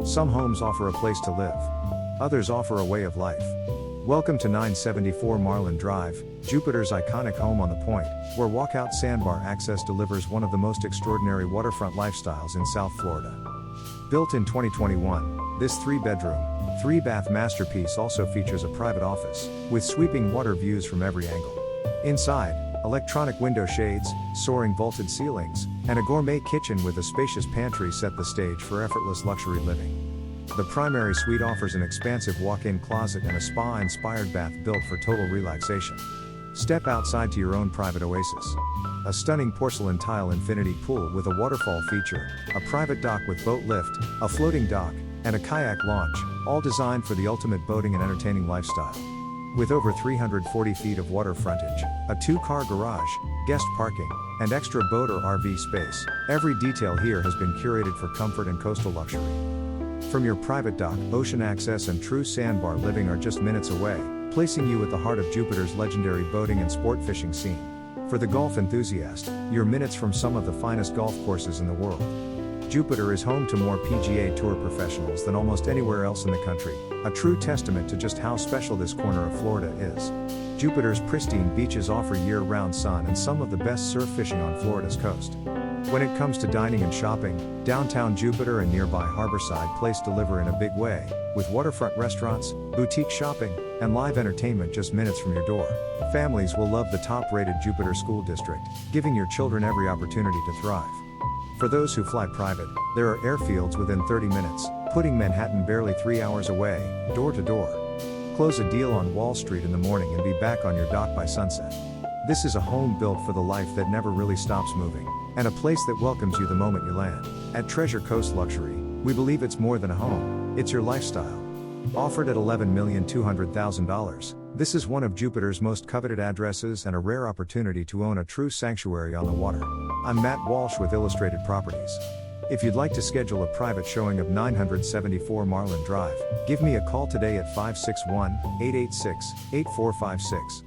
Some homes offer a place to live. Others offer a way of life. Welcome to 974 Marlin Drive, Jupiter's iconic home on the point, where walkout sandbar access delivers one of the most extraordinary waterfront lifestyles in South Florida. Built in 2021, this 3-bedroom, 3-bath masterpiece also features a private office, with sweeping water views from every angle. Inside, electronic window shades, soaring vaulted ceilings, and a gourmet kitchen with a spacious pantry set the stage for effortless luxury living. The primary suite offers an expansive walk-in closet and a spa-inspired bath built for total relaxation. Step outside to your own private oasis. A stunning porcelain-tile infinity pool with a waterfall feature, a private dock with boat lift, a floating dock, and a kayak launch, all designed for the ultimate boating and entertaining lifestyle. With over 340 feet of water frontage, a 2-car garage, guest parking, and extra boat or RV space, every detail here has been curated for comfort and coastal luxury. From your private dock, ocean access and true sandbar living are just minutes away, placing you at the heart of Jupiter's legendary boating and sport fishing scene. For the golf enthusiast, you're minutes from some of the finest golf courses in the world. Jupiter is home to more PGA Tour professionals than almost anywhere else in the country, a true testament to just how special this corner of Florida is. Jupiter's pristine beaches offer year-round sun and some of the best surf fishing on Florida's coast. When it comes to dining and shopping, downtown Jupiter and nearby Harbourside Place deliver in a big way, with waterfront restaurants, boutique shopping, and live entertainment just minutes from your door. Families will love the top-rated Jupiter School District, giving your children every opportunity to thrive. For those who fly private, there are airfields within 30 minutes, putting Manhattan barely 3 hours away, door to door. Close a deal on Wall Street in the morning and be back on your dock by sunset. This is a home built for the life that never really stops moving, and a place that welcomes you the moment you land. At Treasure Coast Luxury, we believe it's more than a home, it's your lifestyle. Offered at $11,200,000, this is one of Jupiter's most coveted addresses and a rare opportunity to own a true sanctuary on the water. I'm Matt Walsh with Illustrated Properties. If you'd like to schedule a private showing of 974 Marlin Drive, give me a call today at 561-886-8456.